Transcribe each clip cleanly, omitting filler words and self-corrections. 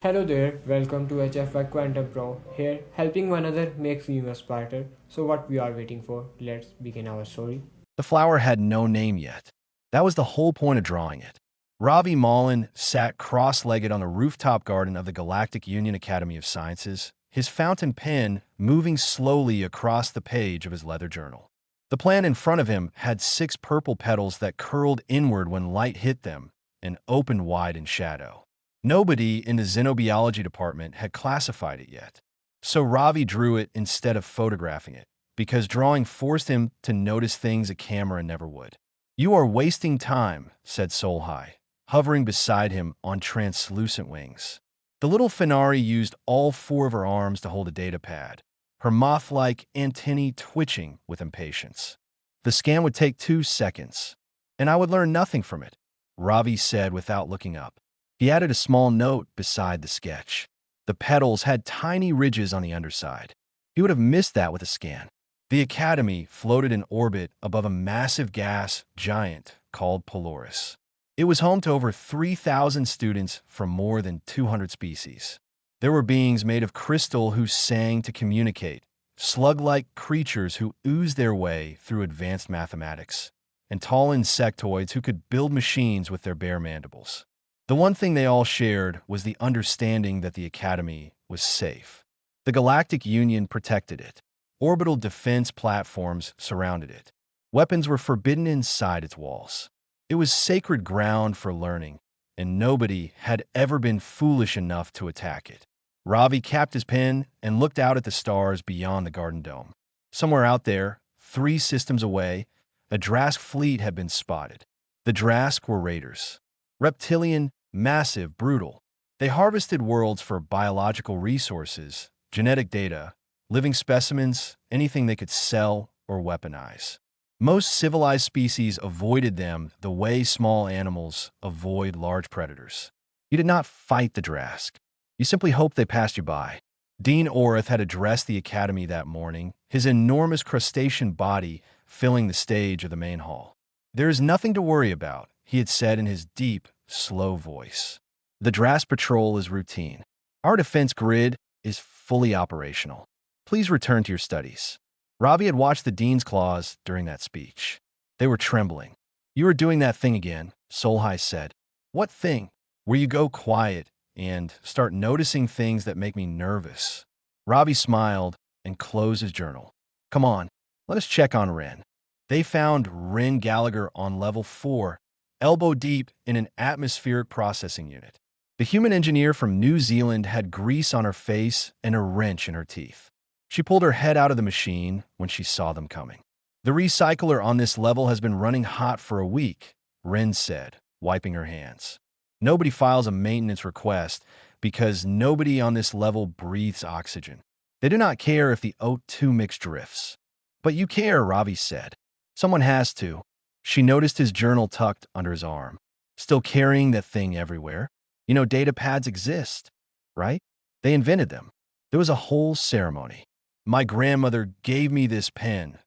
Hello there, welcome to HFY Quantum Pro. Here, helping one another makes the universe smarter. So, what we are waiting for? Let's begin our story. The flower had no name yet. That was the whole point of drawing it. Ravi Malin sat cross-legged on the rooftop garden of the Galactic Union Academy of Sciences, his fountain pen moving slowly across the page of his leather journal. The plant in front of him had 6 purple petals that curled inward when light hit them and opened wide in shadow. Nobody in the xenobiology department had classified it yet. So Ravi drew it instead of photographing it, because drawing forced him to notice things a camera never would. "You are wasting time," said Solhai, hovering beside him on translucent wings. The little Finari used all 4 of her arms to hold a data pad, her moth-like antennae twitching with impatience. "The scan would take 2 seconds, and I would learn nothing from it," Ravi said without looking up. He added a small note beside the sketch. The petals had tiny ridges on the underside. He would have missed that with a scan. The Academy floated in orbit above a massive gas giant called Polaris. It was home to over 3,000 students from more than 200 species. There were beings made of crystal who sang to communicate, slug-like creatures who oozed their way through advanced mathematics, and tall insectoids who could build machines with their bare mandibles. The one thing they all shared was the understanding that the Academy was safe. The Galactic Union protected it. Orbital defense platforms surrounded it. Weapons were forbidden inside its walls. It was sacred ground for learning, and nobody had ever been foolish enough to attack it. Ravi capped his pen and looked out at the stars beyond the garden dome. Somewhere out there, 3 systems away, a Drask fleet had been spotted. The Drask were raiders. Reptilian, massive, brutal. They harvested worlds for biological resources, genetic data, living specimens, anything they could sell or weaponize. Most civilized species avoided them the way small animals avoid large predators. You did not fight the Drask. You simply hoped they passed you by. Dean Orith had addressed the Academy that morning, his enormous crustacean body filling the stage of the main hall. "There is nothing to worry about," he had said in his deep, slow voice. "The Drask patrol is routine. Our defense grid is fully operational. Please return to your studies." Ravi had watched the Dean's claws during that speech. They were trembling. "You are doing that thing again," Solhai said. "What thing?" "Where you go quiet and start noticing things that make me nervous." Ravi smiled and closed his journal. "Come on, let us check on Ren." They found Ren Gallagher on level 4, elbow deep in an atmospheric processing unit. The human engineer from New Zealand had grease on her face and a wrench in her teeth. She pulled her head out of the machine when she saw them coming. "The recycler on this level has been running hot for a week," Ren said, wiping her hands. "Nobody files a maintenance request because nobody on this level breathes oxygen. They do not care if the O2 mix drifts." "But you care," Ravi said. "Someone has to." She noticed his journal tucked under his arm. "Still carrying that thing everywhere? You know, data pads exist, right? They invented them. There was a whole ceremony. My grandmother gave me this pen,"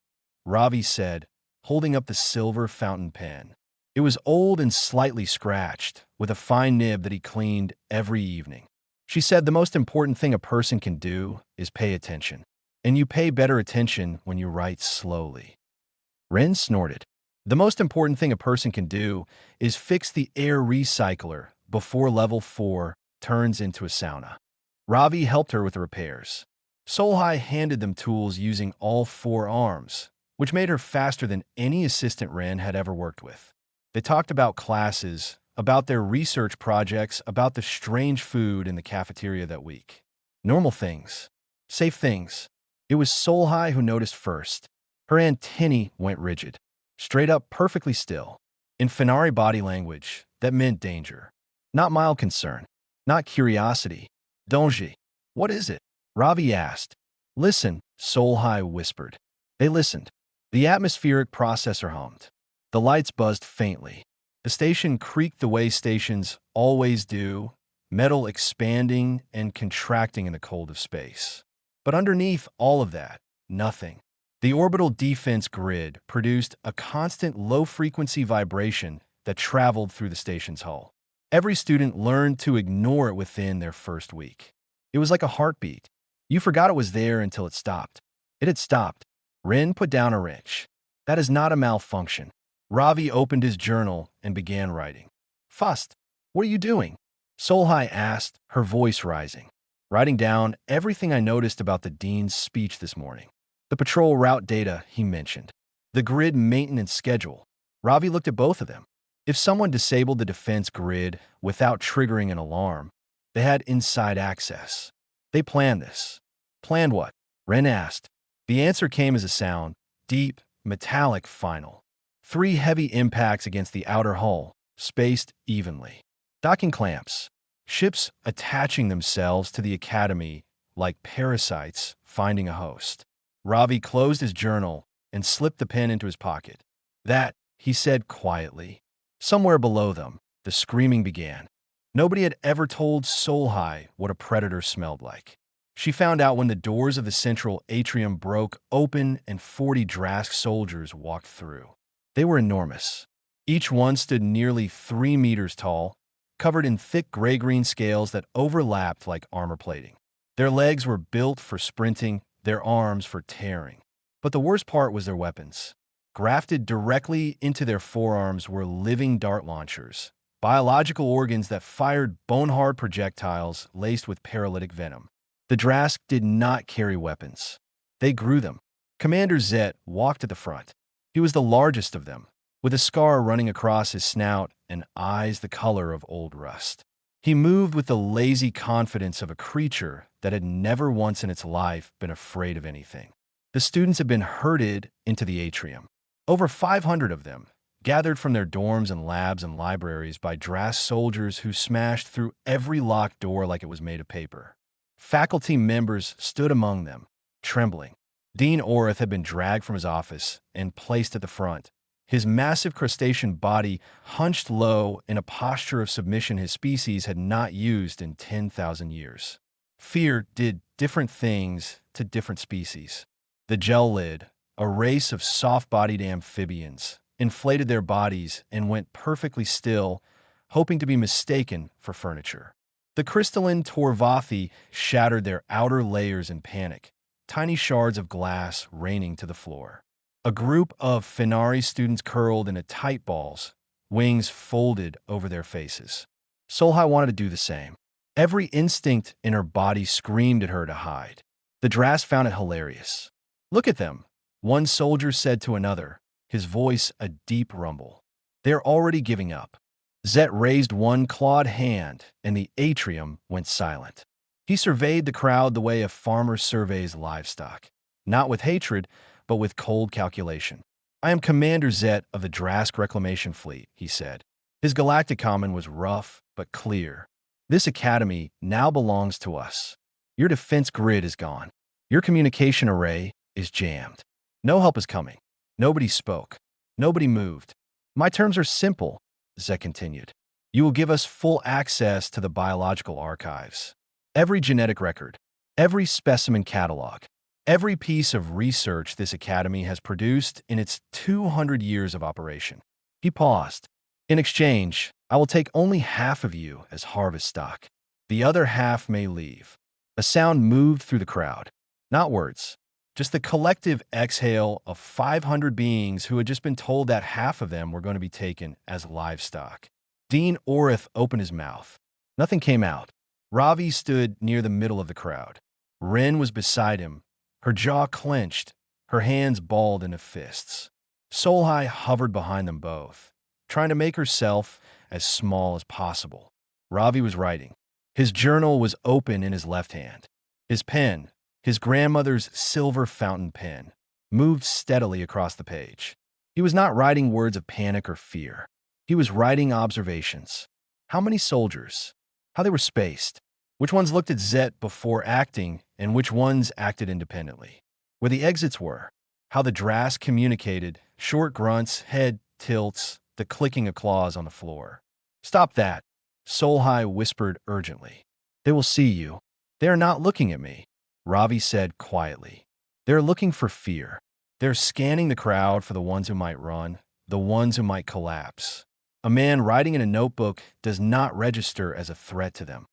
Ravi said, holding up the silver fountain pen. It was old and slightly scratched, with a fine nib that he cleaned every evening. She said the most important thing a person can do is pay attention. And you pay better attention when you write slowly. Ren snorted. "The most important thing a person can do is fix the air recycler before level 4 turns into a sauna." Ravi helped her with the repairs. Solhai handed them tools using all 4 arms, which made her faster than any assistant Ren had ever worked with. They talked about classes, about their research projects, about the strange food in the cafeteria that week. Normal things. Safe things. It was Solhai who noticed first. Her antennae went rigid, straight up perfectly still. In Finari body language, that meant danger. Not mild concern. Not curiosity. Danger. "What is it?" Ravi asked. "Listen," Solhai whispered. They listened. The atmospheric processor hummed. The lights buzzed faintly. The station creaked the way stations always do, metal expanding and contracting in the cold of space. But underneath all of that, nothing. The orbital defense grid produced a constant low-frequency vibration that traveled through the station's hull. Every student learned to ignore it within their first week. It was like a heartbeat. You forgot it was there until it stopped. It had stopped. Rin put down a wrench. That is not a malfunction. Ravi opened his journal and began writing. Fust, what are you doing? Solhai asked, her voice rising. Writing down everything I noticed about the dean's speech this morning. The patrol route data he mentioned. The grid maintenance schedule. Ravi looked at both of them. If someone disabled the defense grid without triggering an alarm, they had inside access. They planned this. Planned what? Ren asked. The answer came as a sound, deep, metallic, final. 3 heavy impacts against the outer hull, spaced evenly. Docking clamps. Ships attaching themselves to the academy like parasites finding a host. Ravi closed his journal and slipped the pen into his pocket. That, he said quietly. Somewhere below them, the screaming began. Nobody had ever told Solhai what a predator smelled like. She found out when the doors of the central atrium broke open and 40 Drask soldiers walked through. They were enormous. Each one stood nearly 3 meters tall, covered in thick gray-green scales that overlapped like armor plating. Their legs were built for sprinting, their arms for tearing. But the worst part was their weapons. Grafted directly into their forearms were living dart launchers, biological organs that fired bone-hard projectiles laced with paralytic venom. The Drask did not carry weapons. They grew them. Commander Zet walked at the front. He was the largest of them, with a scar running across his snout and eyes the color of old rust. He moved with the lazy confidence of a creature that had never once in its life been afraid of anything. The students had been herded into the atrium. Over 500 of them, gathered from their dorms and labs and libraries by Drask soldiers who smashed through every locked door like it was made of paper. Faculty members stood among them, trembling. Dean Orith had been dragged from his office and placed at the front, his massive crustacean body hunched low in a posture of submission his species had not used in 10,000 years. Fear did different things to different species. The Gel-lid, a race of soft-bodied amphibians, inflated their bodies and went perfectly still, hoping to be mistaken for furniture. The crystalline Torvathi shattered their outer layers in panic, tiny shards of glass raining to the floor. A group of Finari students curled into tight balls, wings folded over their faces. Solhai wanted to do the same. Every instinct in her body screamed at her to hide. The Drask found it hilarious. Look at them, one soldier said to another, his voice a deep rumble. They're already giving up. Zet raised one clawed hand, and the atrium went silent. He surveyed the crowd the way a farmer surveys livestock, not with hatred, but with cold calculation. I am Commander Zet of the Drask Reclamation Fleet, he said. His galactic comment was rough but clear. This academy now belongs to us. Your defense grid is gone. Your communication array is jammed. No help is coming. Nobody spoke. Nobody moved. My terms are simple, Zet continued. You will give us full access to the biological archives. Every genetic record, every specimen catalog, every piece of research this academy has produced in its 200 years of operation. He paused. In exchange, I will take only half of you as harvest stock. The other half may leave. A sound moved through the crowd. Not words, just the collective exhale of 500 beings who had just been told that half of them were going to be taken as livestock. Dean Orith opened his mouth. Nothing came out. Ravi stood near the middle of the crowd. Ren was beside him, her jaw clenched, her hands balled into fists. Solhai hovered behind them both, trying to make herself as small as possible. Ravi was writing. His journal was open in his left hand. His pen, his grandmother's silver fountain pen, moved steadily across the page. He was not writing words of panic or fear. He was writing observations. How many soldiers? How they were spaced. Which ones looked at Zet before acting, and which ones acted independently. Where the exits were. How the Drask communicated, short grunts, head tilts, the clicking of claws on the floor. Stop that, Solhai whispered urgently. They will see you. They are not looking at me, Ravi said quietly. They're looking for fear. They're scanning the crowd for the ones who might run, the ones who might collapse. A man writing in a notebook does not register as a threat to them.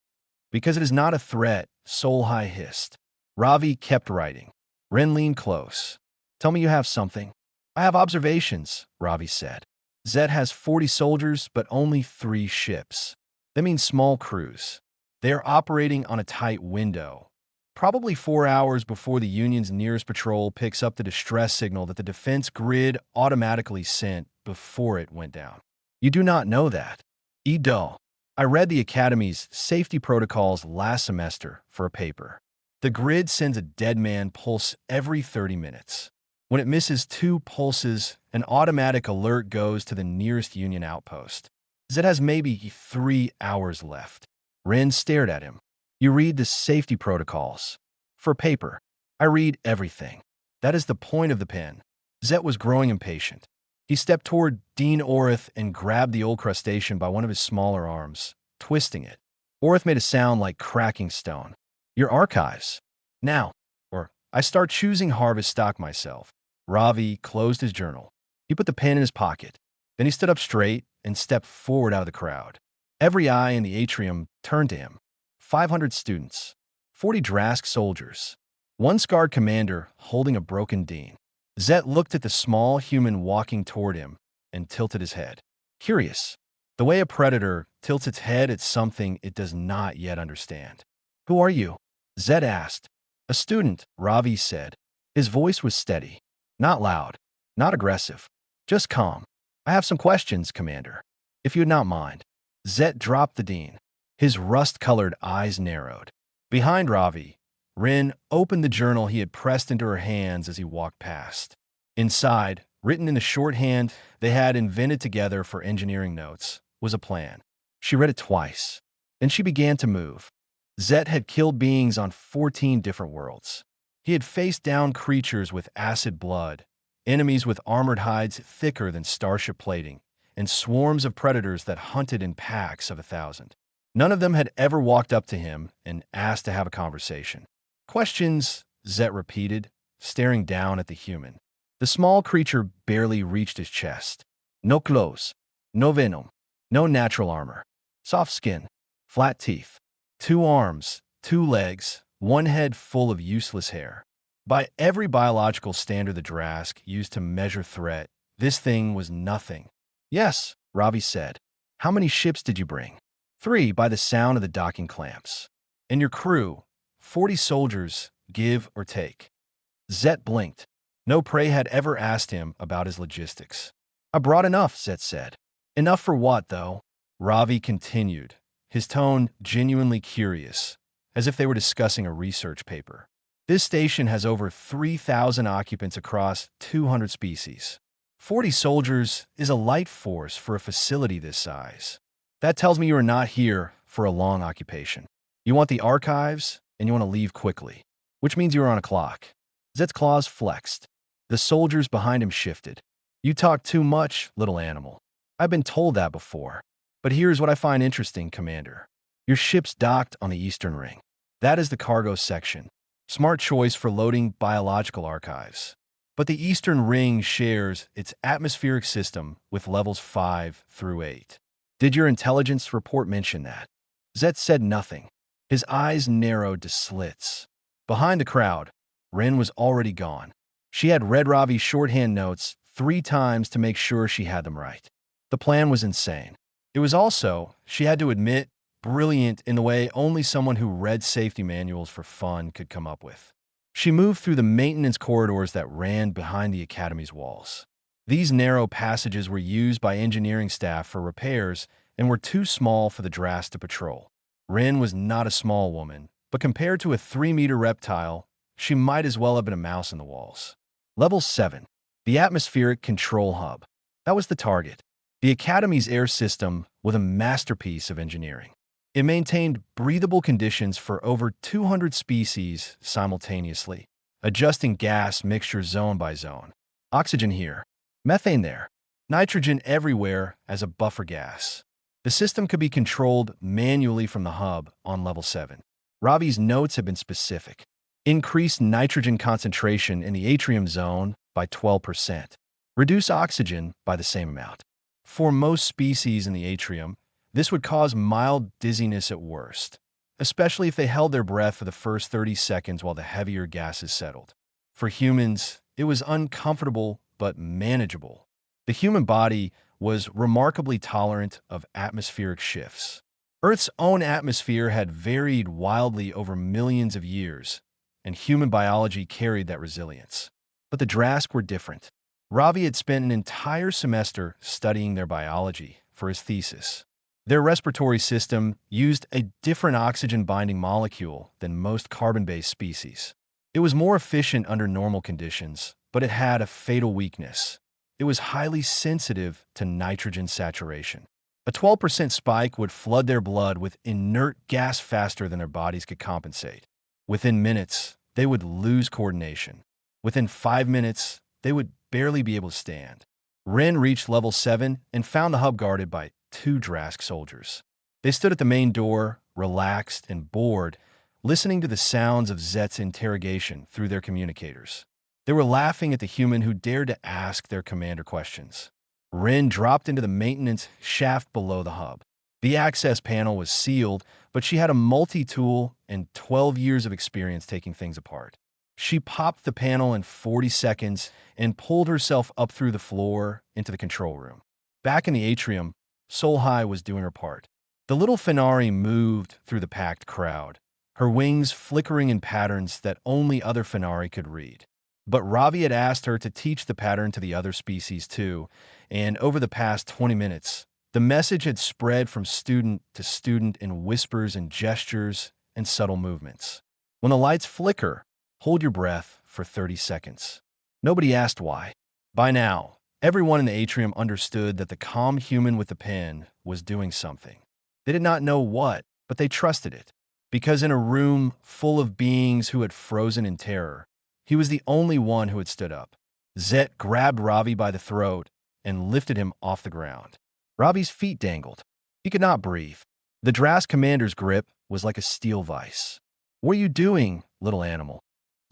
Because it is not a threat, Soul High hissed. Ravi kept writing. Ren leaned close. Tell me you have something. I have observations, Ravi said. Zed has 40 soldiers, but only 3 ships. That means small crews. They are operating on a tight window. Probably 4 hours before the Union's nearest patrol picks up the distress signal that the defense grid automatically sent before it went down. You do not know that. Edo. I read the Academy's safety protocols last semester for a paper. The grid sends a dead man pulse every 30 minutes. When it misses 2 pulses, an automatic alert goes to the nearest Union outpost. Zed has maybe 3 hours left. Ren stared at him. You read the safety protocols. For paper. I read everything. That is the point of the pen. Zed was growing impatient. He stepped toward Dean Orith and grabbed the old crustacean by one of his smaller arms, twisting it. Orith made a sound like cracking stone. Your archives. Now. Or, I start choosing harvest stock myself. Ravi closed his journal. He put the pen in his pocket. Then he stood up straight and stepped forward out of the crowd. Every eye in the atrium turned to him. 500 students. 40 Drask soldiers. 1 scarred commander holding a broken Dean. Zet looked at the small human walking toward him and tilted his head. Curious. The way a predator tilts its head at something it does not yet understand. Who are you? Zed asked. A student, Ravi said. His voice was steady. Not loud. Not aggressive. Just calm. I have some questions, Commander. If you would not mind. Zet dropped the Dean. His rust-colored eyes narrowed. Behind Ravi, Rin opened the journal he had pressed into her hands as he walked past. Inside, written in the shorthand they had invented together for engineering notes, was a plan. She read it twice. Then she began to move. Zet had killed beings on 14 different worlds. He had faced down creatures with acid blood, enemies with armored hides thicker than starship plating, and swarms of predators that hunted in packs of 1,000. None of them had ever walked up to him and asked to have a conversation. Questions, Zet repeated, staring down at the human. The small creature barely reached his chest. No clothes, no venom, no natural armor. Soft skin, flat teeth, 2 arms, 2 legs, 1 head full of useless hair. By every biological standard the Drask used to measure threat, this thing was nothing. Yes, Ravi said. How many ships did you bring? 3 by the sound of the docking clamps. And your crew, 40 soldiers, give or take. Zet blinked. No prey had ever asked him about his logistics. I brought enough, Zet said. Enough for what, though? Ravi continued, his tone genuinely curious, as if they were discussing a research paper. This station has over 3,000 occupants across 200 species. 40 soldiers is a light force for a facility this size. That tells me you are not here for a long occupation. You want the archives, and you want to leave quickly, which means you are on a clock. Zet's claws flexed. The soldiers behind him shifted. You talk too much, little animal. I've been told that before. But here's what I find interesting, Commander. Your ship's docked on the Eastern Ring. That is the cargo section. Smart choice for loading biological archives. But the Eastern Ring shares its atmospheric system with levels 5 through 8. Did your intelligence report mention that? Zet said nothing. His eyes narrowed to slits. Behind the crowd, Rin was already gone. She had read Ravi's shorthand notes 3 times to make sure she had them right. The plan was insane. It was also, she had to admit, brilliant in the way only someone who read safety manuals for fun could come up with. She moved through the maintenance corridors that ran behind the Academy's walls. These narrow passages were used by engineering staff for repairs and were too small for the Drask to patrol. Rin was not a small woman, but compared to a 3-meter reptile, she might as well have been a mouse in the walls. Level 7. The Atmospheric Control Hub. That was the target. The Academy's air system was a masterpiece of engineering. It maintained breathable conditions for over 200 species simultaneously, adjusting gas mixture zone by zone. Oxygen here, methane there, nitrogen everywhere as a buffer gas. The system could be controlled manually from the hub on level 7. Ravi's notes have been specific. Increase nitrogen concentration in the atrium zone by 12%. Reduce oxygen by the same amount. For most species in the atrium, this would cause mild dizziness at worst, especially if they held their breath for the first 30 seconds while the heavier gases settled. For humans, it was uncomfortable but manageable. The human body was remarkably tolerant of atmospheric shifts. Earth's own atmosphere had varied wildly over millions of years, and human biology carried that resilience. But the Drask were different. Ravi had spent an entire semester studying their biology for his thesis. Their respiratory system used a different oxygen-binding molecule than most carbon-based species. It was more efficient under normal conditions, but it had a fatal weakness. It was highly sensitive to nitrogen saturation. A 12% spike would flood their blood with inert gas faster than their bodies could compensate. Within minutes, they would lose coordination. Within 5 minutes, they would barely be able to stand. Ren reached level 7 and found the hub guarded by 2 Drask soldiers. They stood at the main door, relaxed and bored, listening to the sounds of Zet's interrogation through their communicators. They were laughing at the human who dared to ask their commander questions. Ren dropped into the maintenance shaft below the hub. The access panel was sealed, but she had a multi-tool and 12 years of experience taking things apart. She popped the panel in 40 seconds and pulled herself up through the floor into the control room. Back in the atrium, Solhai was doing her part. The little Fenari moved through the packed crowd, her wings flickering in patterns that only other Fenari could read. But Ravi had asked her to teach the pattern to the other species too, and over the past 20 minutes, the message had spread from student to student in whispers and gestures and subtle movements. When the lights flicker, hold your breath for 30 seconds. Nobody asked why. By now, everyone in the atrium understood that the calm human with the pen was doing something. They did not know what, but they trusted it. Because in a room full of beings who had frozen in terror, he was the only one who had stood up. Zet grabbed Ravi by the throat and lifted him off the ground. Ravi's feet dangled. He could not breathe. The Drask commander's grip was like a steel vise. "What are you doing, little animal?"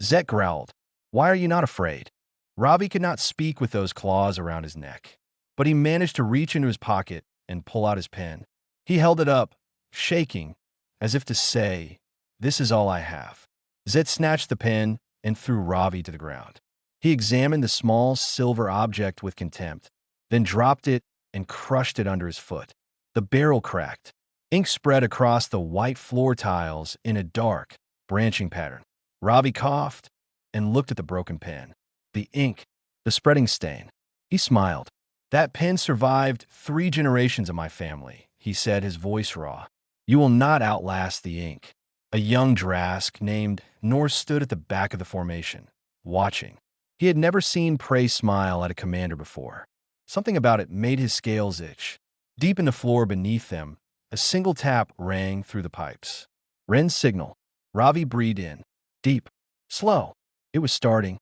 Zet growled. "Why are you not afraid?" Ravi could not speak with those claws around his neck, but he managed to reach into his pocket and pull out his pen. He held it up, shaking, as if to say, "This is all I have." Zet snatched the pen and threw Ravi to the ground. He examined the small silver object with contempt, then dropped it and crushed it under his foot. The barrel cracked. Ink spread across the white floor tiles in a dark, branching pattern. Ravi coughed and looked at the broken pen. The ink, the spreading stain. He smiled. "That pen survived 3 generations of my family," he said, his voice raw. "You will not outlast the ink." A young Drask named Norse stood at the back of the formation, watching. He had never seen Prey smile at a commander before. Something about it made his scales itch. Deep in the floor beneath them, a single tap rang through the pipes. Ren's signal. Ravi breathed in. Deep. Slow. It was starting.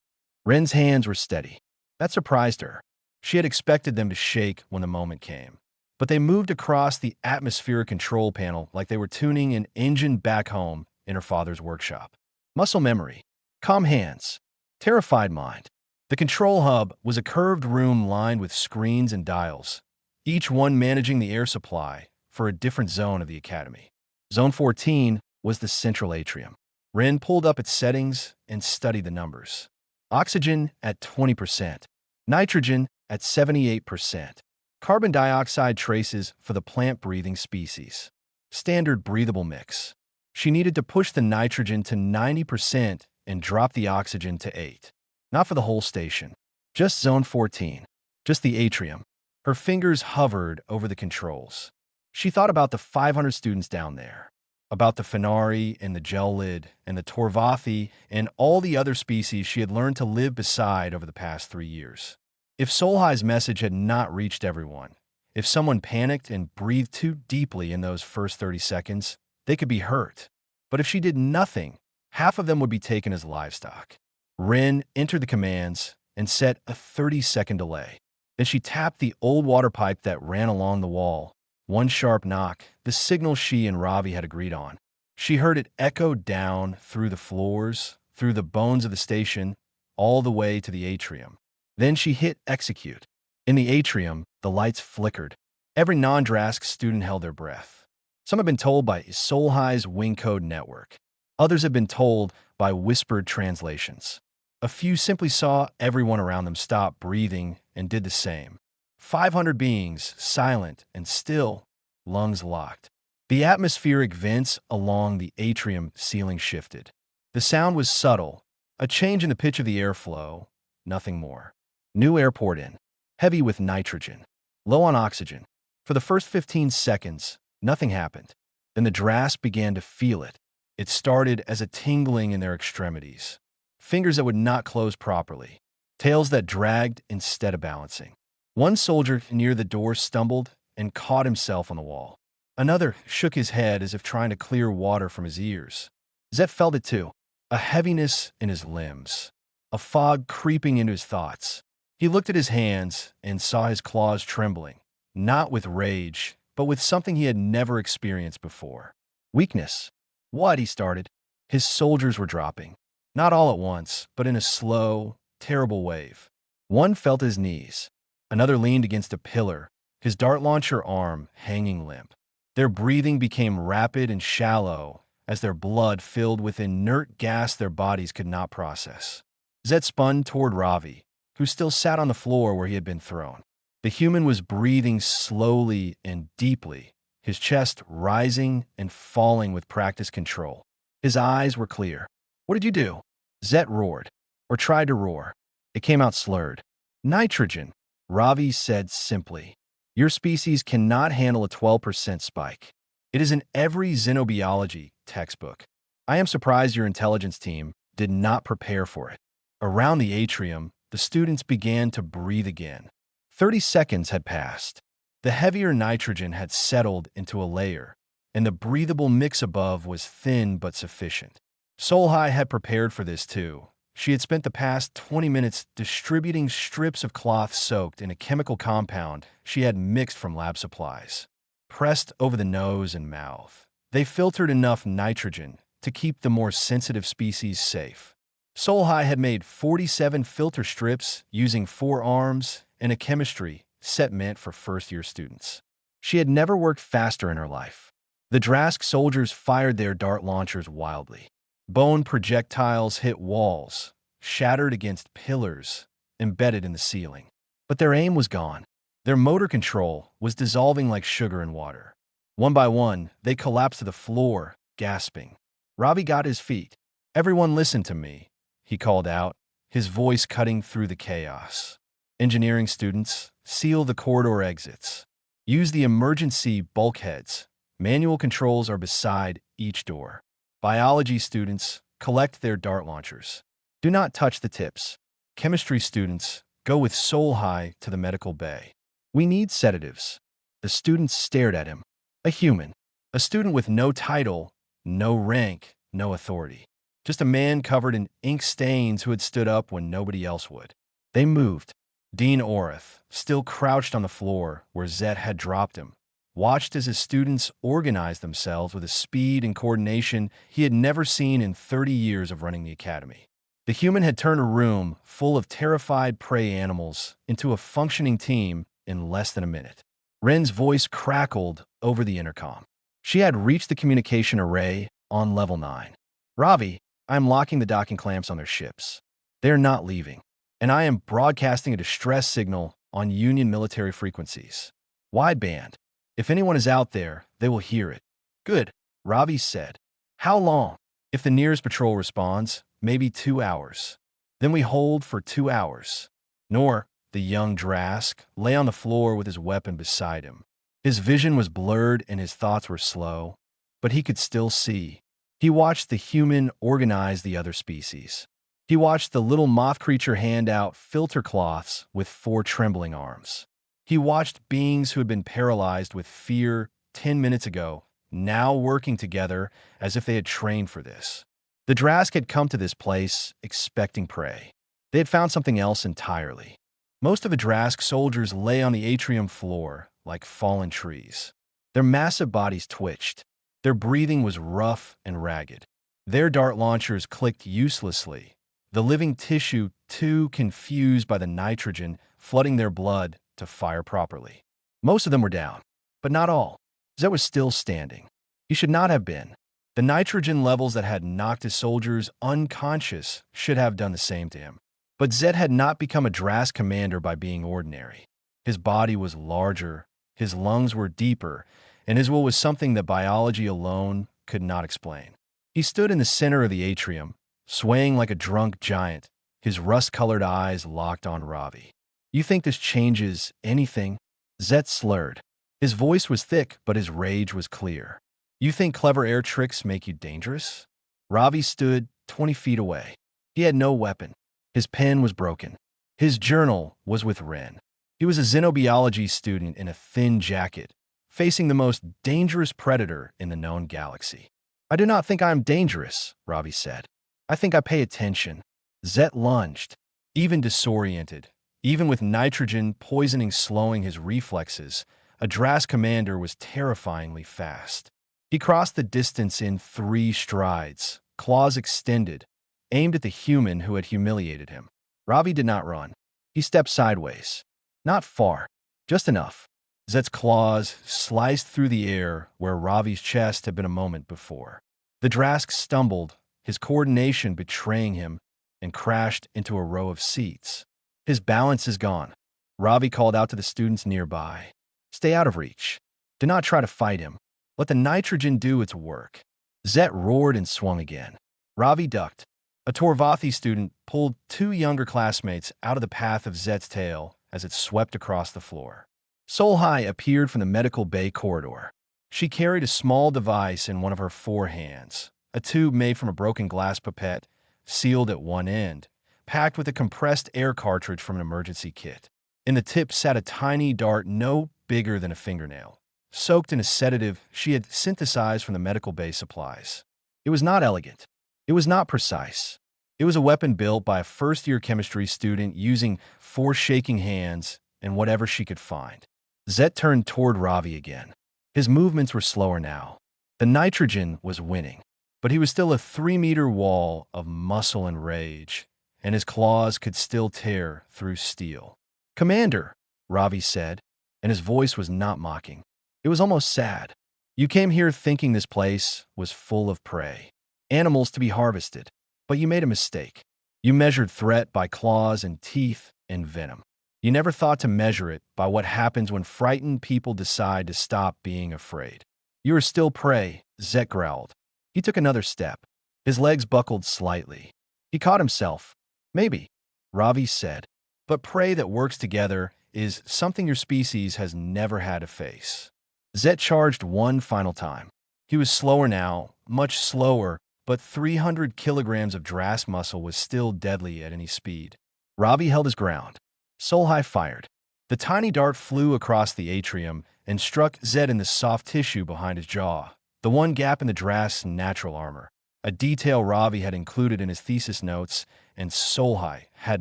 Ren's hands were steady. That surprised her. She had expected them to shake when the moment came. But they moved across the atmospheric control panel like they were tuning an engine back home in her father's workshop. Muscle memory. Calm hands. Terrified mind. The control hub was a curved room lined with screens and dials, each one managing the air supply for a different zone of the academy. Zone 14 was the central atrium. Ren pulled up its settings and studied the numbers. Oxygen at 20%, nitrogen at 78%, carbon dioxide traces for the plant-breathing species. Standard breathable mix. She needed to push the nitrogen to 90% and drop the oxygen to 8%. Not for the whole station. Just Zone 14. Just the atrium. Her fingers hovered over the controls. She thought about the 500 students down there, about the Fenari and the Gellid and the Torvathi and all the other species she had learned to live beside over the past 3 years. If Solhai's message had not reached everyone, if someone panicked and breathed too deeply in those first 30 seconds, they could be hurt. But if she did nothing, half of them would be taken as livestock. Ren entered the commands and set a 30-second delay. Then she tapped the old water pipe that ran along the wall. One sharp knock, the signal she and Ravi had agreed on. She heard it echo down through the floors, through the bones of the station, all the way to the atrium. Then she hit execute. In the atrium, the lights flickered. Every non-Drask student held their breath. Some had been told by Solhigh's wing code network. Others had been told by whispered translations. A few simply saw everyone around them stop breathing and did the same. 500 beings, silent and still, lungs locked. The atmospheric vents along the atrium ceiling shifted. The sound was subtle, a change in the pitch of the airflow, nothing more. New air poured in, heavy with nitrogen, low on oxygen. For the first 15 seconds, nothing happened. Then the Drask began to feel it. It started as a tingling in their extremities. Fingers that would not close properly. Tails that dragged instead of balancing. One soldier near the door stumbled and caught himself on the wall. Another shook his head as if trying to clear water from his ears. Zet felt it too. A heaviness in his limbs. A fog creeping into his thoughts. He looked at his hands and saw his claws trembling. Not with rage, but with something he had never experienced before. Weakness. What? He started. His soldiers were dropping. Not all at once, but in a slow, terrible wave. One felt his knees. Another leaned against a pillar, his dart launcher arm hanging limp. Their breathing became rapid and shallow as their blood filled with inert gas their bodies could not process. Zet spun toward Ravi, who still sat on the floor where he had been thrown. The human was breathing slowly and deeply, his chest rising and falling with practiced control. His eyes were clear. "What did you do?" Zet roared, or tried to roar. It came out slurred. "Nitrogen," Ravi said simply. "Your species cannot handle a 12% spike. It is in every xenobiology textbook. I am surprised your intelligence team did not prepare for it." Around the atrium, the students began to breathe again. 30 seconds had passed. The heavier nitrogen had settled into a layer, and the breathable mix above was thin but sufficient. Solhai had prepared for this too. She had spent the past 20 minutes distributing strips of cloth soaked in a chemical compound she had mixed from lab supplies. Pressed over the nose and mouth, they filtered enough nitrogen to keep the more sensitive species safe. Solhai had made 47 filter strips using 4 arms and a chemistry set meant for first-year students. She had never worked faster in her life. The Drask soldiers fired their dart launchers wildly. Bone projectiles hit walls, shattered against pillars embedded in the ceiling. But their aim was gone. Their motor control was dissolving like sugar in water. One by one, they collapsed to the floor, gasping. Ravi got his feet. "Everyone listen to me," he called out, his voice cutting through the chaos. "Engineering students, seal the corridor exits. Use the emergency bulkheads. Manual controls are beside each door. Biology students, collect their dart launchers. Do not touch the tips. Chemistry students, go with Solhai to the medical bay. We need sedatives." The students stared at him. A human. A student with no title, no rank, no authority. Just a man covered in ink stains who had stood up when nobody else would. They moved. Dean Orith, still crouched on the floor where Zet had dropped him, watched as his students organized themselves with a speed and coordination he had never seen in 30 years of running the academy. The human had turned a room full of terrified prey animals into a functioning team in less than a minute. Ren's voice crackled over the intercom. She had reached the communication array on level 9. "Ravi, I am locking the docking clamps on their ships. They are not leaving, and I am broadcasting a distress signal on Union military frequencies. Wideband. If anyone is out there, they will hear it." "Good," Ravi said. "How long?" "If the nearest patrol responds, maybe 2 hours. Then we hold for 2 hours." Nor, the young Drask, lay on the floor with his weapon beside him. His vision was blurred and his thoughts were slow, but he could still see. He watched the human organize the other species. He watched the little moth creature hand out filter cloths with 4 trembling arms. He watched beings who had been paralyzed with fear 10 minutes ago, now working together as if they had trained for this. The Drask had come to this place expecting prey. They had found something else entirely. Most of the Drask soldiers lay on the atrium floor like fallen trees. Their massive bodies twitched. Their breathing was rough and ragged. Their dart launchers clicked uselessly, the living tissue too confused by the nitrogen flooding their blood to fire properly. Most of them were down, but not all. Zed was still standing. He should not have been. The nitrogen levels that had knocked his soldiers unconscious should have done the same to him. But Zed had not become a Drask commander by being ordinary. His body was larger, his lungs were deeper, and his will was something that biology alone could not explain. He stood in the center of the atrium, swaying like a drunk giant, his rust-colored eyes locked on Ravi. "You think this changes anything?" Zed slurred. His voice was thick, but his rage was clear. "You think clever air tricks make you dangerous?" Ravi stood 20 feet away. He had no weapon. His pen was broken. His journal was with Ren. He was a xenobiology student in a thin jacket, facing the most dangerous predator in the known galaxy. "I do not think I am dangerous," Ravi said. "I think I pay attention." Zet lunged, even disoriented. Even with nitrogen poisoning slowing his reflexes, a Drask commander was terrifyingly fast. He crossed the distance in 3 strides, claws extended, aimed at the human who had humiliated him. Ravi did not run. He stepped sideways. Not far, just enough. Zet's claws sliced through the air where Ravi's chest had been a moment before. The Drask stumbled, his coordination betraying him, and crashed into a row of seats. "His balance is gone." Ravi called out to the students nearby. "Stay out of reach. Do not try to fight him. Let the nitrogen do its work." Zet roared and swung again. Ravi ducked. A Torvathi student pulled 2 younger classmates out of the path of Zet's tail as it swept across the floor. Solhai appeared from the medical bay corridor. She carried a small device in one of her 4 hands, a tube made from a broken glass pipette, sealed at one end, packed with a compressed air cartridge from an emergency kit. In the tip sat a tiny dart no bigger than a fingernail, soaked in a sedative she had synthesized from the medical bay supplies. It was not elegant. It was not precise. It was a weapon built by a first-year chemistry student using 4 shaking hands and whatever she could find. Zet turned toward Ravi again. His movements were slower now. The nitrogen was winning, but he was still a 3-meter wall of muscle and rage, and his claws could still tear through steel. "Commander," Ravi said, and his voice was not mocking. It was almost sad. "You came here thinking this place was full of prey, animals to be harvested, but you made a mistake. You measured threat by claws and teeth and venom. You never thought to measure it by what happens when frightened people decide to stop being afraid. You are still prey," Zet growled. He took another step. His legs buckled slightly. He caught himself. "Maybe," Ravi said, "but prey that works together is something your species has never had to face." Zet charged one final time. He was slower now, much slower, but 300 kilograms of Drask muscle was still deadly at any speed. Ravi held his ground. Solhai fired. The tiny dart flew across the atrium and struck Zed in the soft tissue behind his jaw, the one gap in the Drask's natural armor, a detail Ravi had included in his thesis notes and Solhai had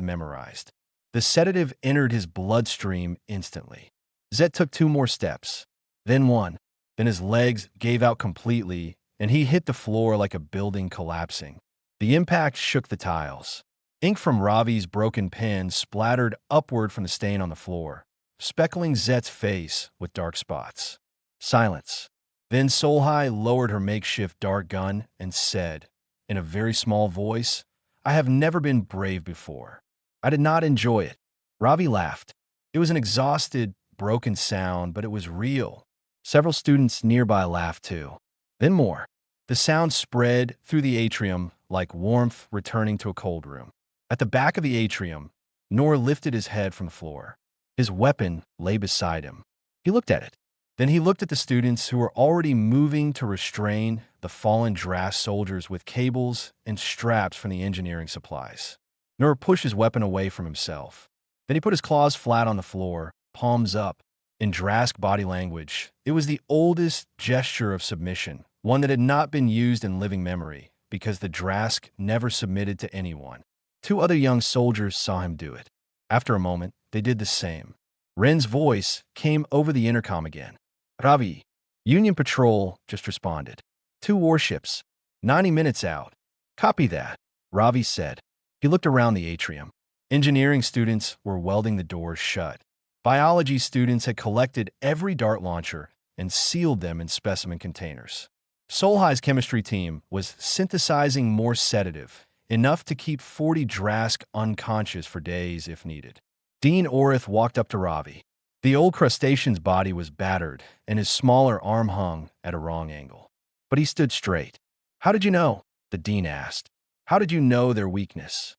memorized. The sedative entered his bloodstream instantly. Zed took 2 more steps, then 1. Then his legs gave out completely, and he hit the floor like a building collapsing. The impact shook the tiles. Ink from Ravi's broken pen splattered upward from the stain on the floor, speckling Zet's face with dark spots. Silence. Then Solhai lowered her makeshift dart gun and said, in a very small voice, "I have never been brave before. I did not enjoy it." Ravi laughed. It was an exhausted, broken sound, but it was real. Several students nearby laughed too. Then more. The sound spread through the atrium like warmth returning to a cold room. At the back of the atrium, Nor lifted his head from the floor. His weapon lay beside him. He looked at it. Then he looked at the students who were already moving to restrain the fallen Drask soldiers with cables and straps from the engineering supplies. Nur pushed his weapon away from himself. Then he put his claws flat on the floor, palms up. In Drask body language, it was the oldest gesture of submission, one that had not been used in living memory, because the Drask never submitted to anyone. 2 other young soldiers saw him do it. After a moment, they did the same. Ren's voice came over the intercom again. "Ravi, Union Patrol just responded. 2 warships, 90 minutes out." "Copy that," Ravi said. He looked around the atrium. Engineering students were welding the doors shut. Biology students had collected every dart launcher and sealed them in specimen containers. Solhi's chemistry team was synthesizing more sedative, enough to keep 40 Drask unconscious for days if needed. Dean Orith walked up to Ravi. The old crustacean's body was battered, and his smaller arm hung at a wrong angle. But he stood straight. "How did you know?" the dean asked. "How did you know their weakness?"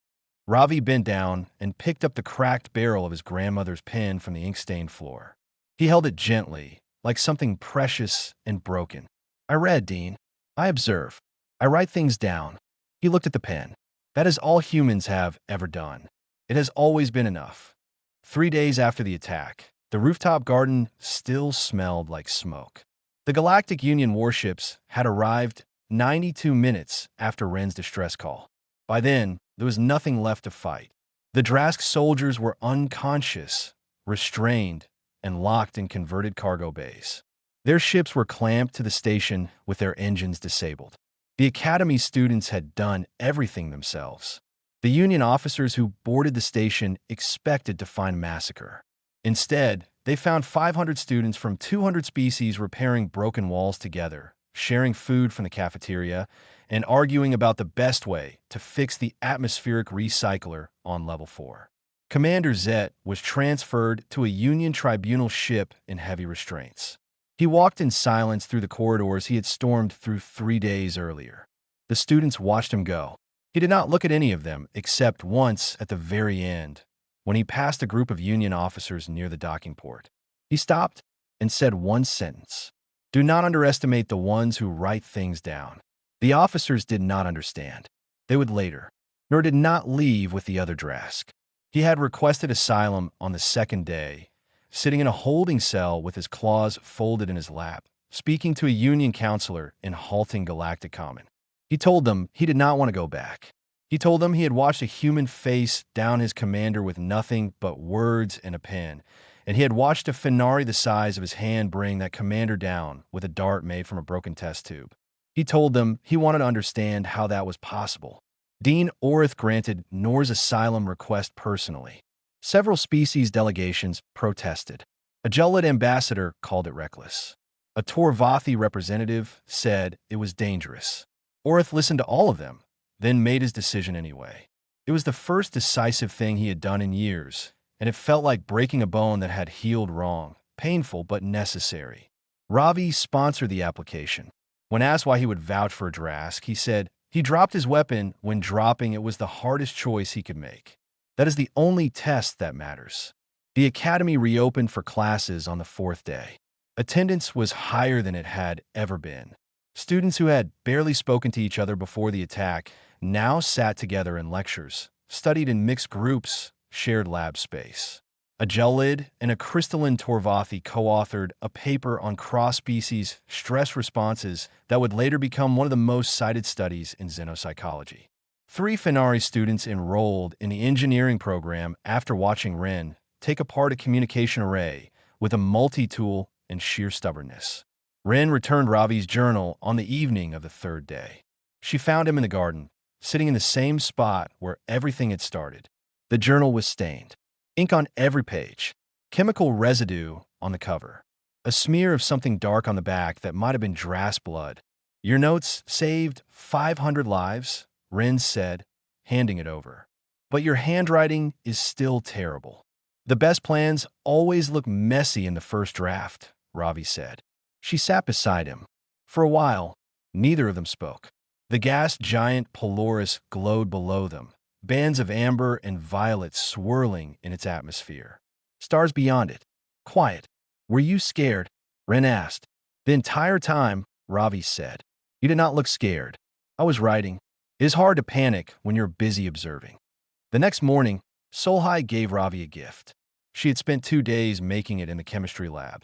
Ravi bent down and picked up the cracked barrel of his grandmother's pen from the ink-stained floor. He held it gently, like something precious and broken. "I read, Dean. I observe. I write things down." He looked at the pen. "That is all humans have ever done. It has always been enough." 3 days after the attack, the rooftop garden still smelled like smoke. The Galactic Union warships had arrived 92 minutes after Ren's distress call. By then, there was nothing left to fight. The Drask soldiers were unconscious, restrained, and locked in converted cargo bays. Their ships were clamped to the station with their engines disabled. The Academy students had done everything themselves. The Union officers who boarded the station expected to find massacre. Instead, they found 500 students from 200 species repairing broken walls together, sharing food from the cafeteria, and arguing about the best way to fix the atmospheric recycler on Level 4. Commander Zet was transferred to a Union tribunal ship in heavy restraints. He walked in silence through the corridors he had stormed through 3 days earlier. The students watched him go. He did not look at any of them, except once at the very end, when he passed a group of Union officers near the docking port. He stopped and said one sentence: "Do not underestimate the ones who write things down." The officers did not understand. They would later, nor did not leave with the other Drask. He had requested asylum on the second day, sitting in a holding cell with his claws folded in his lap, speaking to a Union counselor in halting Galactic Common. He told them he did not want to go back. He told them he had watched a human face down his commander with nothing but words and a pen, and he had watched a Fenari the size of his hand bring that commander down with a dart made from a broken test tube. He told them he wanted to understand how that was possible. Dean Orith granted Nor's asylum request personally. Several species delegations protested. A Gelid ambassador called it reckless. A Torvathi representative said it was dangerous. Orith listened to all of them, then made his decision anyway. It was the first decisive thing he had done in years, and it felt like breaking a bone that had healed wrong, painful but necessary. Ravi sponsored the application. When asked why he would vouch for a Drask, he said he dropped his weapon when dropping it was the hardest choice he could make. That is the only test that matters. The Academy reopened for classes on the 4th day. Attendance was higher than it had ever been. Students who had barely spoken to each other before the attack now sat together in lectures, studied in mixed groups, shared lab space. A Gelid and a crystalline Torvathi co-authored a paper on cross-species stress responses that would later become one of the most cited studies in xenopsychology. 3 Fenari students enrolled in the engineering program after watching Ren take apart a communication array with a multi-tool and sheer stubbornness. Ren returned Ravi's journal on the evening of the 3rd day. She found him in the garden, sitting in the same spot where everything had started. The journal was stained. Ink on every page. Chemical residue on the cover. A smear of something dark on the back that might have been Drask blood. "Your notes saved 500 lives," Ren said, handing it over. "But your handwriting is still terrible. The best plans always look messy in the first draft," Ravi said. She sat beside him. For a while, neither of them spoke. The gas giant Polaris glowed below them, bands of amber and violet swirling in its atmosphere. Stars beyond it. Quiet. "Were you scared?" Ren asked. "The entire time," Ravi said. "You did not look scared. I was writing. It is hard to panic when you're busy observing." The next morning, Solhi gave Ravi a gift. She had spent 2 days making it in the chemistry lab,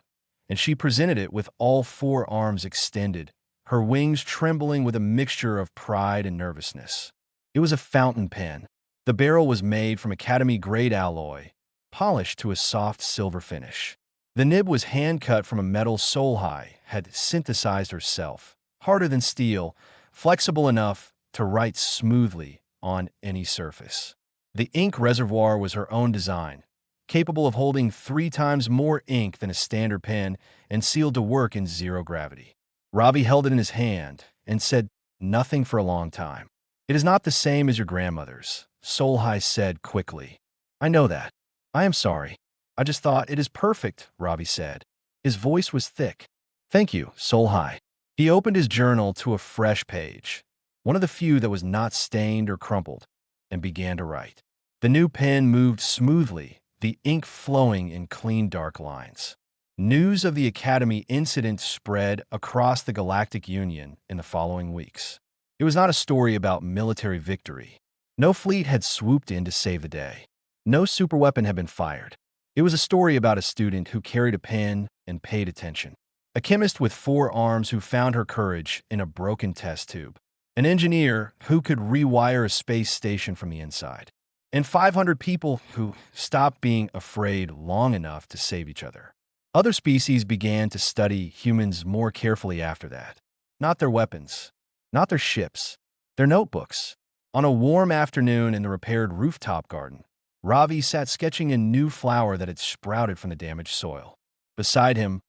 and she presented it with all 4 arms extended, her wings trembling with a mixture of pride and nervousness. It was a fountain pen. The barrel was made from Academy-grade alloy, polished to a soft silver finish. The nib was hand-cut from a metal Solhi had synthesized herself, harder than steel, flexible enough to write smoothly on any surface. The ink reservoir was her own design, capable of holding 3 times more ink than a standard pen and sealed to work in zero gravity. Ravi held it in his hand and said nothing for a long time. "It is not the same as your grandmother's," Solhai said quickly. "I know that. I am sorry. I just thought it is perfect," Ravi said. His voice was thick. "Thank you, Solhai." He opened his journal to a fresh page, one of the few that was not stained or crumpled, and began to write. The new pen moved smoothly, the ink flowing in clean dark lines. News of the Academy incident spread across the Galactic Union in the following weeks. It was not a story about military victory. No fleet had swooped in to save the day. No superweapon had been fired. It was a story about a student who carried a pen and paid attention. A chemist with 4 arms who found her courage in a broken test tube. An engineer who could rewire a space station from the inside. And 500 people who stopped being afraid long enough to save each other. Other species began to study humans more carefully after that. Not their weapons, not their ships, their notebooks. On a warm afternoon in the repaired rooftop garden, Ravi sat sketching a new flower that had sprouted from the damaged soil. Beside him,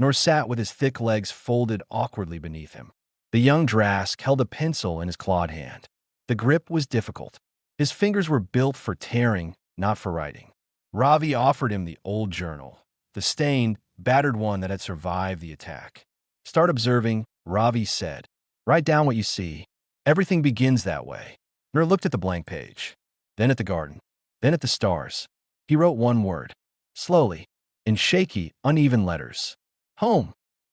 Nor sat with his thick legs folded awkwardly beneath him. The young Drask held a pencil in his clawed hand. The grip was difficult. His fingers were built for tearing, not for writing. Ravi offered him the old journal, the stained, battered one that had survived the attack. "Start observing," Ravi said. "Write down what you see. Everything begins that way." Nur looked at the blank page, then at the garden, then at the stars. He wrote one word, slowly, in shaky, uneven letters. "Home."